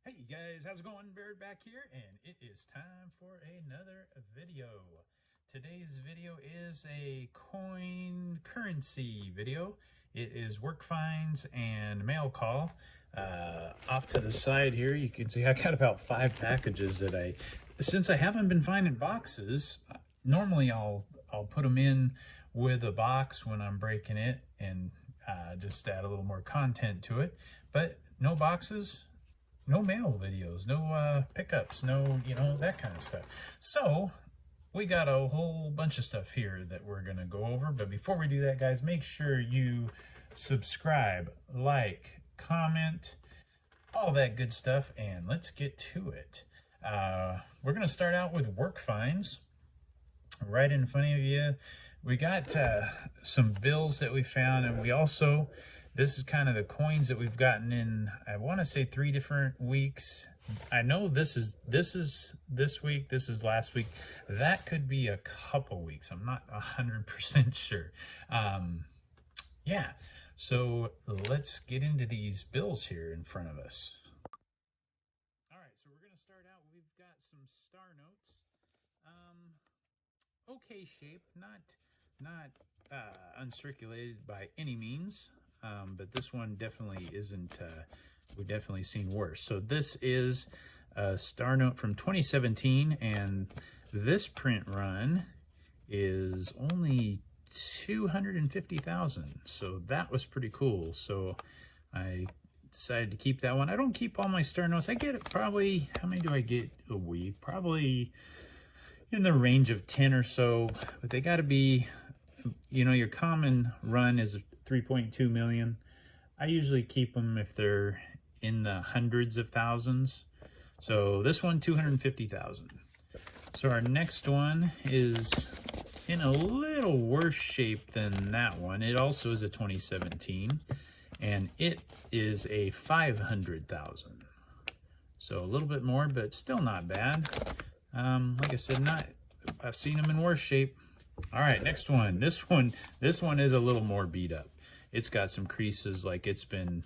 Hey guys, how's it going? Baird back here, and it is time for another video. Today's video is a coin currency video. It is work finds and mail call. Off to the side here, you can see I got about 5 packages that since I haven't been finding boxes, normally I'll put them in with a box when I'm breaking it and just add a little more content to it. But no boxes, no mail videos, no pickups, no, that kind of stuff. So we got a whole bunch of stuff here that we're going to go over. But before we do that, guys, make sure you subscribe, like, comment, all that good stuff, and let's get to it. We're going to start out with work finds. Right in front of you, we got some bills that we found, and we also, this is kind of the coins that we've gotten in, I want to say 3 different weeks. I know this is this week, this is last week. That could be a couple weeks. I'm not 100% sure. Yeah, so let's get into these bills here in front of us. All right, so we're going to start out. We've got some star notes. Okay shape, not uncirculated by any means. But this one definitely isn't, we've definitely seen worse. So this is a star note from 2017, and this print run is only 250,000. So that was pretty cool. So I decided to keep that one. I don't keep all my star notes. I get probably, how many do I get a week? Probably in the range of 10 or so, but they got to be, your common run is 3.2 million. I usually keep them if they're in the hundreds of thousands. So this one, 250,000. So our next one is in a little worse shape than that one. It also is a 2017, and it is a 500,000. So a little bit more, but still not bad. Like I said, I've seen them in worse shape. All right, next one. This one is a little more beat up. It's got some creases, like it's been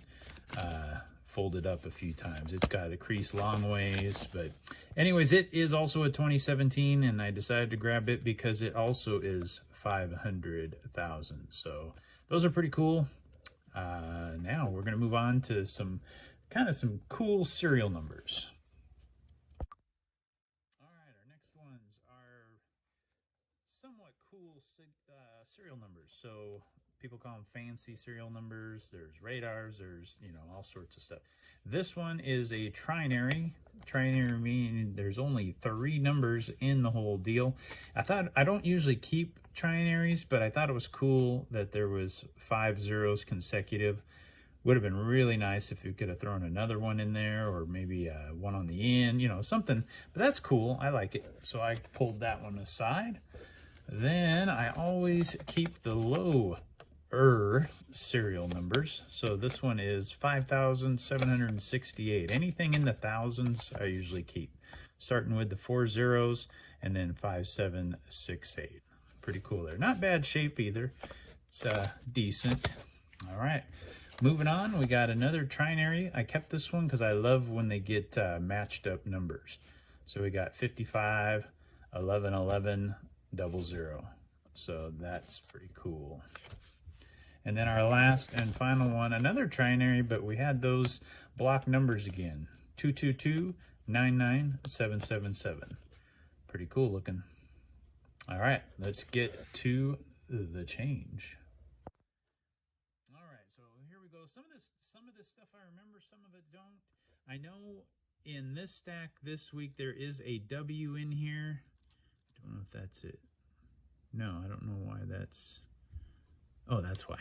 folded up a few times. It's got a crease long ways, but anyways, it is also a 2017, and I decided to grab it because it also is 500,000. So those are pretty cool. Now we're gonna move on to some cool serial numbers. Somewhat cool serial numbers. So people call them fancy serial numbers. There's radars, there's, all sorts of stuff. This one is a trinary. Trinary meaning there's only 3 numbers in the whole deal. I don't usually keep trinaries, but I thought it was cool that there was 5 zeros consecutive. Would have been really nice if you could have thrown another one in there, or maybe one on the end, something. But that's cool. I like it. So I pulled that one aside. Then I always keep the lower serial numbers. So this one is 5,768. Anything in the thousands I usually keep. Starting with the 4 zeros and then 5768. Pretty cool there. Not bad shape either. It's decent. All right. Moving on, we got another trinary. I kept this one because I love when they get matched up numbers. So we got 55, 11, 11, 00. So that's pretty cool. And then our last and final one, another trinary, but we had those block numbers again. 222, 99, 777. Pretty cool looking. All right, let's get to the change. All right, so here we go. Some of this stuff I remember, some of it don't. I know in this stack this week there is a W in here. I don't know if that's it. No, I don't know why that's... Oh, that's why.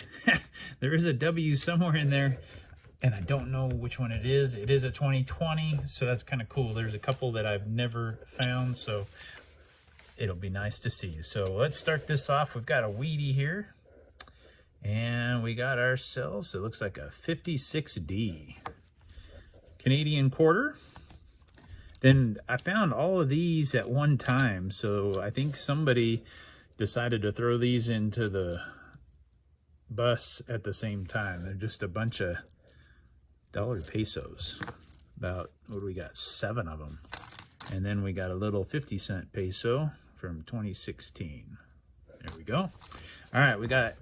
There is a W somewhere in there, and I don't know which one it is. It is a 2020, so that's kind of cool. There's a couple that I've never found, so it'll be nice to see. So let's start this off. We've got a Wheatie here, and we got ourselves, it looks like a 56D. Canadian quarter. Then I found all of these at one time, so I think somebody decided to throw these into the bus at the same time. They're just a bunch of dollar pesos. About, what do we got? 7 of them. And then we got a little 50-cent peso from 2016. There we go. All right, we got,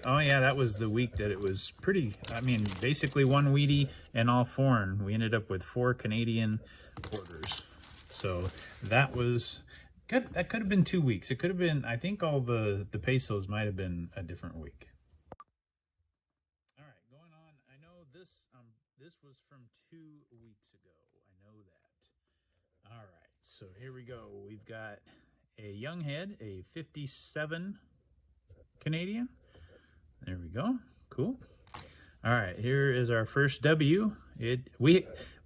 oh yeah, that was the week that it was pretty, I mean, basically 1 Wheatie and all foreign. We ended up with 4 Canadian quarters. So that was good. That could have been 2 weeks. It could have been, I think all the pesos might have been a different week. All right, going on. I know this was from 2 weeks ago. I know that. All right, so here we go. We've got a young head, a 57 Canadian. There we go. Cool. All right, here is our first W.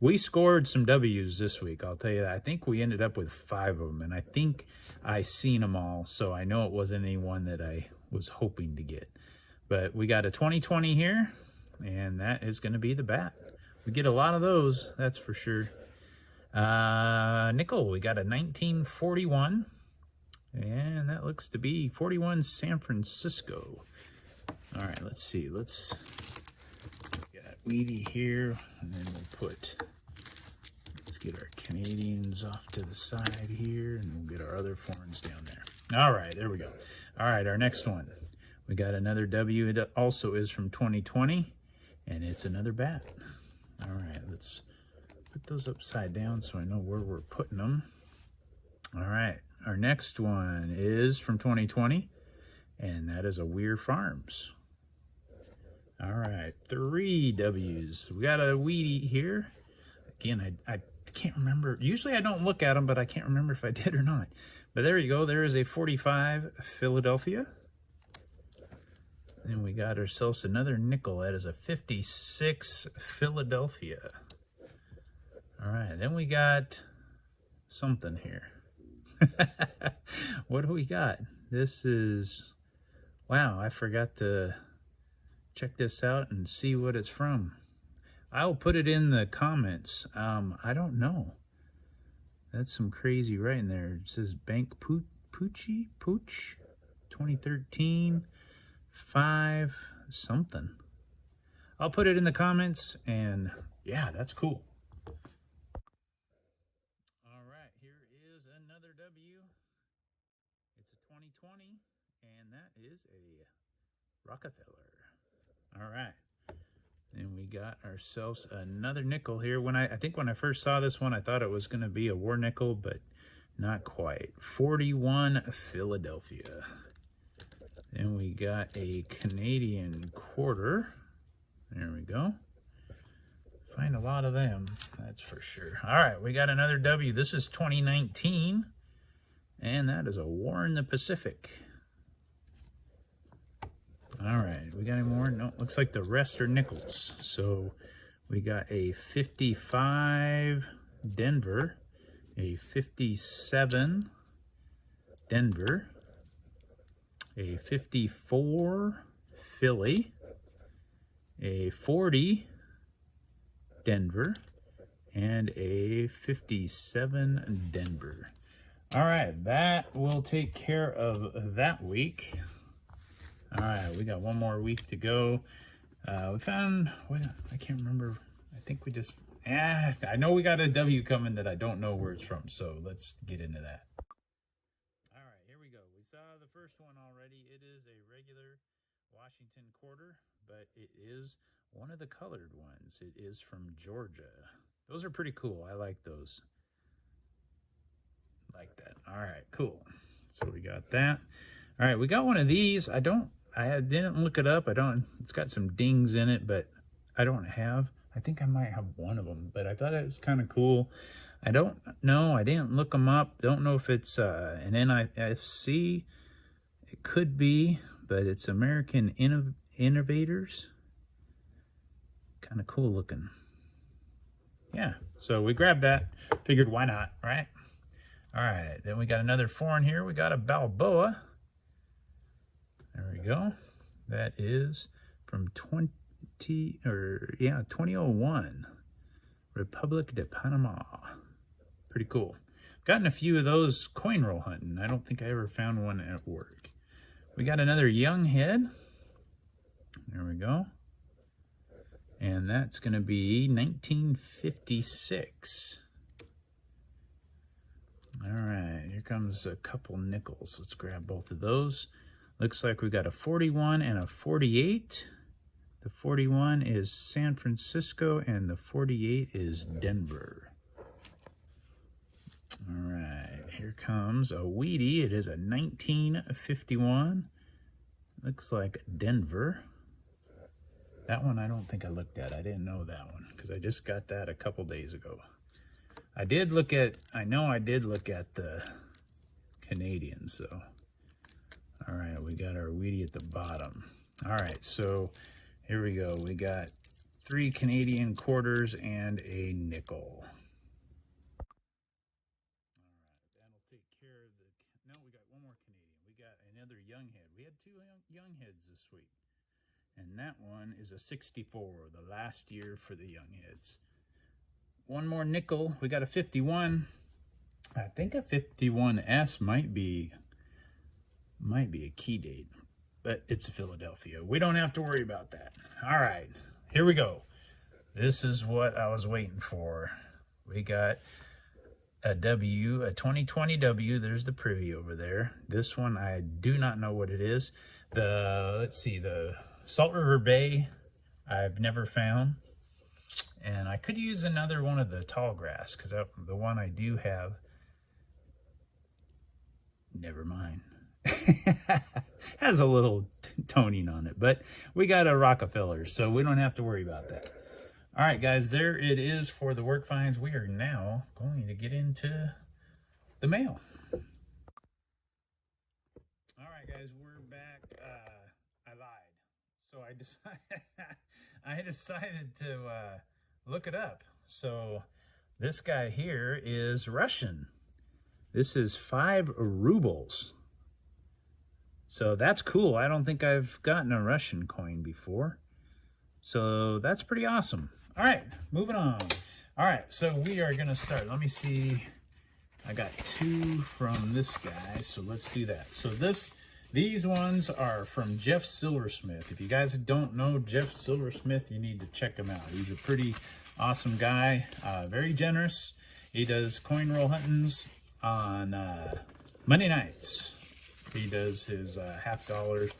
We scored some W's this week, I'll tell you that. I think we ended up with 5 of them, and I think I seen them all, so I know it wasn't any one that I was hoping to get. But we got a 2020 here, and that is going to be the bat. We get a lot of those, that's for sure. Nickel, we got a 1941. And that looks to be 41 San Francisco. All right, let's see. Let's got Wheatie here, and then let's get our Canadians off to the side here, and we'll get our other foreigns down there. All right, there we go. All right, our next one. We got another W. It also is from 2020, and it's another bat. All right, let's put those upside down so I know where we're putting them. All right. Our next one is from 2020, and that is a Weir Farms. All right, 3 W's. We got a Wheatie here. Again, I can't remember. Usually I don't look at them, but I can't remember if I did or not. But there you go. There is a 45 Philadelphia. Then we got ourselves another nickel. That is a 56 Philadelphia. All right, then we got something here. What do we got? This is, wow, I forgot to check this out and see what it's from. I'll put it in the comments. I don't know. That's some crazy writing there. It says Bank Pooch 2013 5 something. I'll put it in the comments, and yeah, that's cool. W. It's a 2020, and that is a Rockefeller. All right. And we got ourselves another nickel here. I think when I first saw this one, I thought it was going to be a war nickel, but not quite. 41 Philadelphia. Then we got a Canadian quarter. There we go. Find a lot of them, that's for sure. All right, we got another W. This is 2019, and that is a War in the Pacific. All right, we got any more? No, looks like the rest are nickels. So we got a 55 Denver, a 57 Denver, a 54 Philly, a 40 Denver, and a 57 Denver. All right, that will take care of that week. All right, we got one more week to go. We found, I can't remember. I think we just, I know we got a W coming that I don't know where it's from, so let's get into that. All right, here we go. We saw the first one already. It is a regular Washington quarter, but it is one of the colored ones. It is from Georgia. Those are pretty cool. I like those. Like that. All right, cool. So we got that. All right, we got one of these. I didn't look it up. It's got some dings in it, but I think I might have one of them, but I thought it was kind of cool. I don't know. I didn't look them up. Don't know if it's an NIFC. It could be, but it's American Innovators. Kind of cool looking. Yeah, so we grabbed that. Figured why not, right? All right, then we got another foreign here. We got a Balboa. There we go. That is from 2001. Republic de Panama. Pretty cool. Gotten a few of those coin roll hunting. I don't think I ever found one at work. We got another young head. There we go. And that's going to be 1956. All right, here comes a couple nickels. Let's grab both of those. Looks like we got a 41 and a 48. The 41 is San Francisco and the 48 is Denver. All right, here comes a Wheatie. It is a 1951. Looks like Denver. That one I don't think I looked at. I didn't know that one because I just got that a couple days ago. I know I did look at the Canadians, so. All right, we got our Wheatie at the bottom. All right, so here we go. We got 3 Canadian quarters and a nickel. That'll take care of the... No, we got one more Canadian. We got another young head. We had 2 young heads this week. And that one is a 64, the last year for the young heads. One more nickel. We got a 51. I think a 51S might be a key date, but it's a Philadelphia. We don't have to worry about that. All right, here we go. This is what I was waiting for. We got a W, a 2020 W. There's the privy over there. This one, I do not know what it is. Let's see, the Salt River Bay, I've never found. And I could use another one of the tall grass because the one I do have, never mind. Has a little toning on it, but we got a Rockefeller, so we don't have to worry about that. All right, guys, there it is for the work finds. We are now going to get into the mail. All right, guys, we're back. I lied. So I decided to look it up. So this guy here is Russian. This is 5 rubles. So that's cool. I don't think I've gotten a Russian coin before. So that's pretty awesome. All right, moving on. All right, so we are gonna start. Let me see. I got 2 from this guy, so let's do that. So these ones are from Jeff Silversmith. If you guys don't know Jeff Silversmith, you need to check him out. He's a pretty awesome guy, very generous. He does coin roll huntings on Monday nights. He does his $50.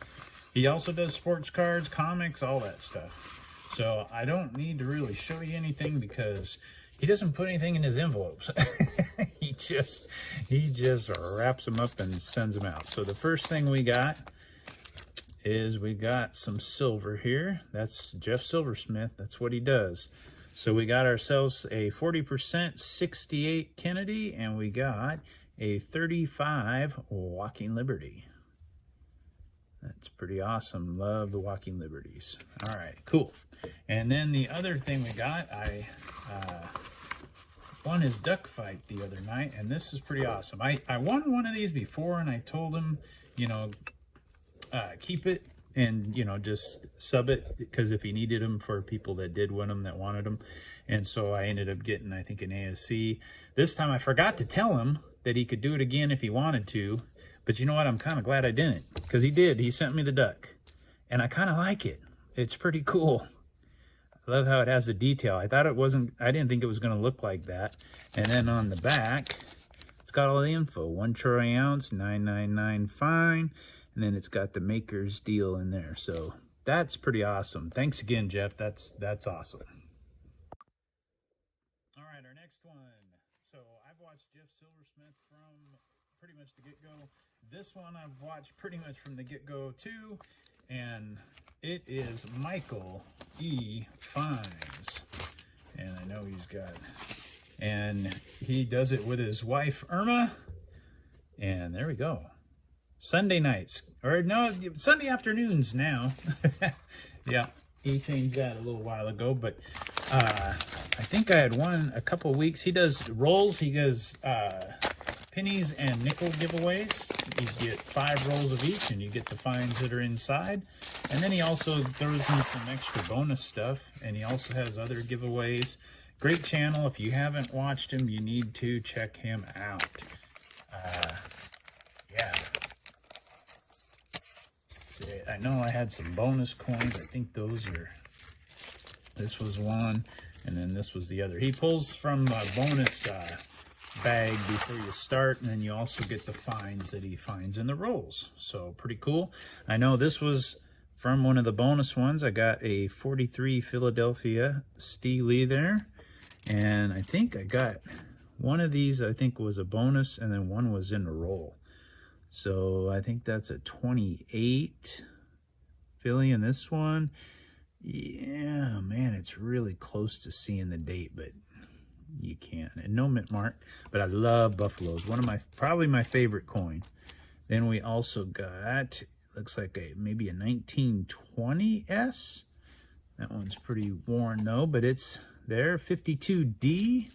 He also does sports cards, comics, all that stuff. So I don't need to really show you anything because he doesn't put anything in his envelopes. he just wraps them up and sends them out. So the first thing we got is we got some silver here. That's Jeff Silversmith. That's what he does. So we got ourselves a 40% 68 Kennedy, and we got a 35 Walking Liberty. That's pretty awesome. Love the Walking Liberties. All right, cool. And then the other thing we got, I won his duck fight the other night, and this is pretty awesome. I won one of these before, and I told him, you know, keep it and, you know, just sub it because if he needed them for people that did win them, that wanted them. And so I ended up getting, I think, an ASC. This time I forgot to tell him that he could do it again if he wanted to. But you know what? I'm kind of glad I didn't because he did. He sent me the duck. And I kind of like it. It's pretty cool. I love how it has the detail. I didn't think it was going to look like that. And then on the back, it's got all the info. 1 troy ounce, 999 fine. And then it's got the maker's deal in there. So that's pretty awesome. Thanks again, Jeff. That's awesome. All right, our next one. So I've watched Jeff Silversmith from pretty much the get-go. This one I've watched pretty much from the get-go too. And it is Michael E. Fines. And I know he's got... And he does it with his wife, Irma. And there we go. Sunday nights. Or no, Sunday afternoons now. Yeah, he changed that a little while ago. But I think I had one a couple weeks. He does rolls. He does pennies and nickel giveaways. You get 5 rolls of each, and you get the fines that are inside. And then he also throws in some extra bonus stuff, and he also has other giveaways. Great channel. If you haven't watched him, you need to check him out. Yeah. See, I know I had some bonus coins. I think those are This was one, and then this was the other. He pulls from a bonus bag before you start, and then you also get the finds that he finds in the rolls. So pretty cool. I know this was from one of the bonus ones. I got a 43 Philadelphia Steely there, and I think I got one of these, I think was a bonus, and then one was in the roll. So I think that's a 28 Philly in this one. Yeah, man, it's really close to seeing the date, but you can't. And no mint mark, but I love buffaloes. One of my, probably my favorite coin. Then we also got, looks like maybe a 1920S. That one's pretty worn though, but it's there. 52D.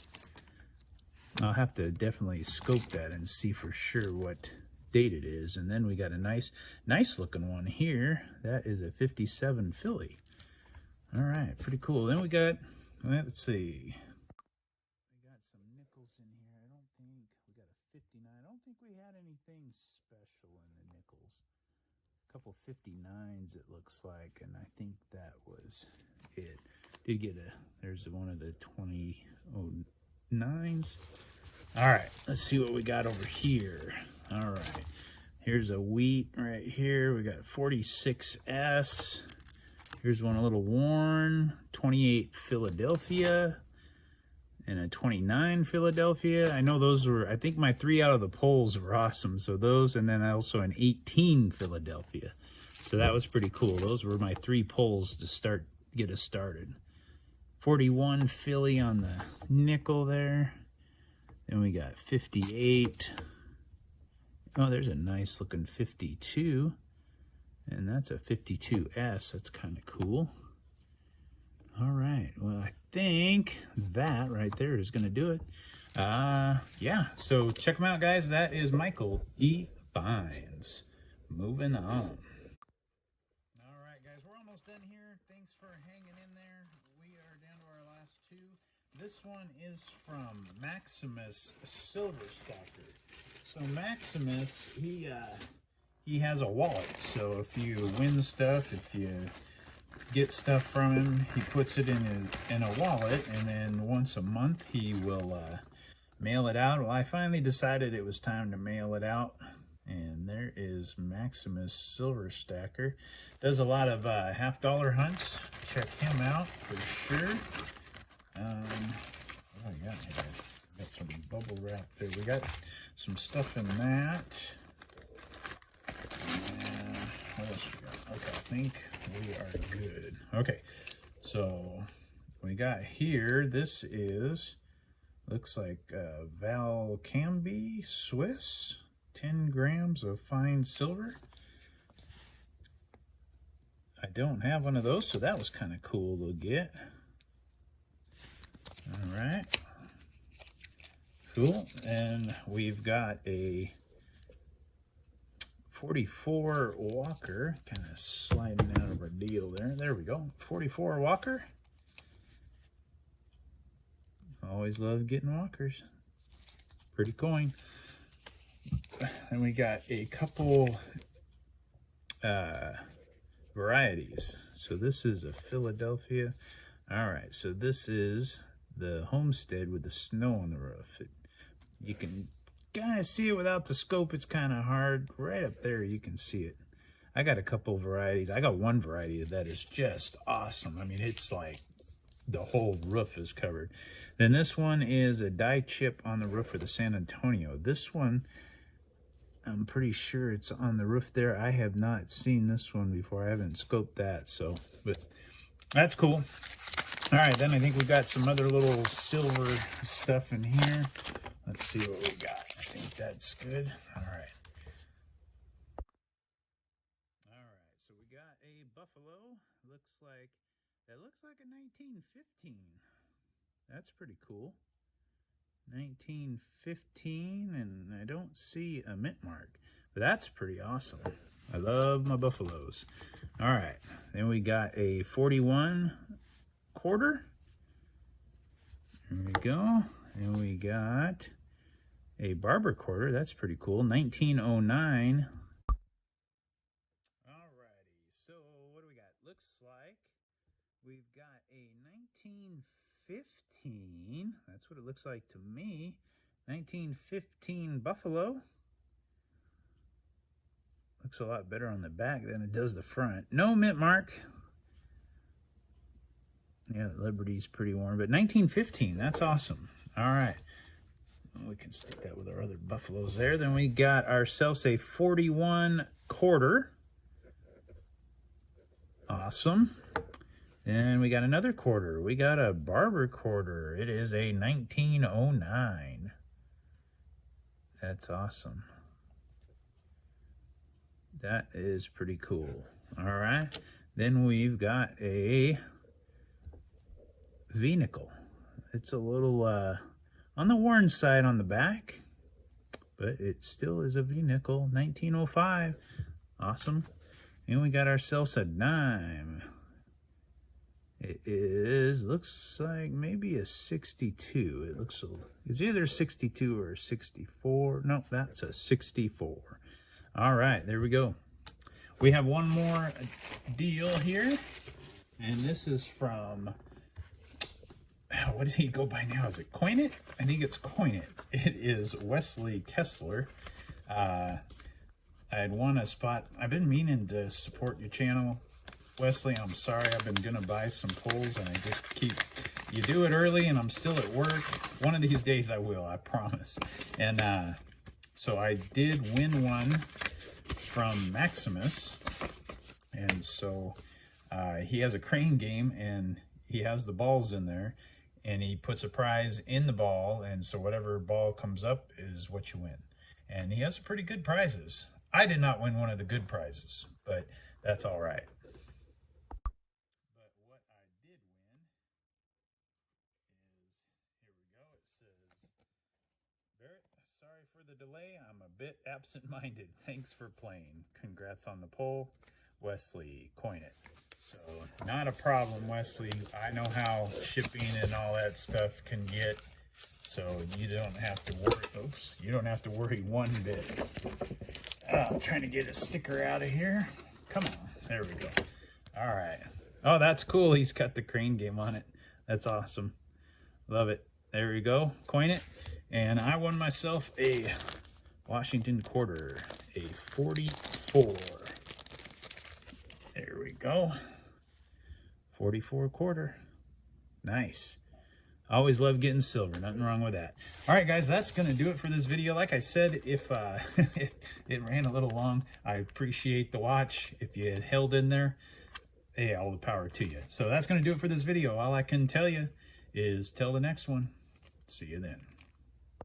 I'll have to definitely scope that and see for sure what date it is. And then we got a nice looking one here. That is a 57 Philly. All right, pretty cool. Then we got, let's see. We got some nickels in here. I don't think, we got a 59. I don't think we had anything special in the nickels. A couple 59s it looks like, and I think that was it. Did get there's one of the 2009s. All right, let's see what we got over here. All right, here's a wheat right here. We got 46S. Here's one a little worn, 28 Philadelphia and a 29 Philadelphia. I know those were, I think my 3 out of the polls were awesome. So those, and then also an 18 Philadelphia. So that was pretty cool. Those were my 3 polls to get us started. 41 Philly on the nickel there. Then we got 58. Oh, there's a nice looking 52. And that's a 52S. That's kind of cool. All right. Well, I think that right there is going to do it. Yeah. So check them out, guys. That is Michael E. Finds. Moving on. All right, guys. We're almost done here. Thanks for hanging in there. We are down to our last 2. This one is from Maximus Silver Stacker. So Maximus, he has a wallet, so if you win stuff, if you get stuff from him, he puts it in a wallet, and then once a month he will mail it out. Well, I finally decided it was time to mail it out, and there is Maximus Silver Stacker. Does a lot of half-dollar hunts. Check him out for sure. What do I got here? Got some bubble wrap there. We got some stuff in that. What else we got? Okay, I think we are good. Okay, so we got here, this is, looks like Val Camby Swiss, 10 grams of fine silver. I don't have one of those, so that was kind of cool to get. All right, cool. And we've got a 44 Walker, kind of sliding out of our deal there. There we go. 44 Walker. Always love getting Walkers. Pretty coin. And we got a couple varieties. So this is a Philadelphia. All right, so this is the Homestead with the snow on the roof. You can kind of see it without the scope. It's kind of hard. Right up there you can see it. I got a couple varieties. I got one variety that is just awesome. I mean, it's like the whole roof is covered. Then this one is a die chip on the roof of the San Antonio. This one, I'm pretty sure it's on the roof there. I have not seen this one before. I haven't scoped that, so, but that's cool. All right, then I think we got some other little silver stuff in here. Let's see what we got. I think that's good. All right. All right, so we got a Buffalo. That looks like a 1915. That's pretty cool. 1915, and I don't see a mint mark, but that's pretty awesome. I love my Buffaloes. All right, then we got a 41 quarter. There we go. And we got a Barber quarter. That's pretty cool. 1909. Alrighty. So what do we got? Looks like we've got a 1915. That's what it looks like to me. 1915 Buffalo. Looks a lot better on the back than it does the front. No mint mark. Yeah, Liberty's pretty worn, but 1915, that's awesome. All right. We can stick that with our other Buffaloes there. Then we got ourselves a 41 quarter. Awesome. Then we got another quarter. We got a Barber quarter. It is a 1909. That's awesome. That is pretty cool. All right. Then we've got a V-nickel. It's a little on the worn side on the back, but it still is a V-nickel. 1905. Awesome. And we got ourselves a dime. It is, looks like maybe a 62. It looks, it's either 62 or 64. Nope, that's a 64. All right, there we go. We have one more deal here, and this is from, what does he go by now? Is it Coin It? I think it's Coin It. It is Wesley Kessler. I had won a spot. I've been meaning to support your channel, Wesley. I'm sorry. I've been gonna buy some pulls, and I just keep. You do it early, and I'm still at work. One of these days I will. I promise. And so I did win one from Maximus, and so he has a crane game, and he has the balls in there, and he puts a prize in the ball, and so whatever ball comes up is what you win. And he has some pretty good prizes. I did not win one of the good prizes, but that's all right. But what I did win is, here we go, it says, Barrett, sorry for the delay. I'm a bit absent-minded. Thanks for playing. Congrats on the pull. Wesley, Coin It. So, not a problem, Wesley. I know how shipping and all that stuff can get, so you don't have to worry. Oops, you don't have to worry one bit. I'm trying to get a sticker out of here. Come on, there we go. All right. Oh, that's cool. He's got the crane game on it. That's awesome. Love it. There we go. Coin It. And I won myself a Washington quarter, a 44. There we go. 44 quarter. Nice. Always love getting silver. Nothing wrong with that. All right, guys, that's going to do it for this video. Like I said, if it ran a little long, I appreciate the watch. If you had held in there, hey, all the power to you. So that's going to do it for this video. All I can tell you is till the next one. See you then.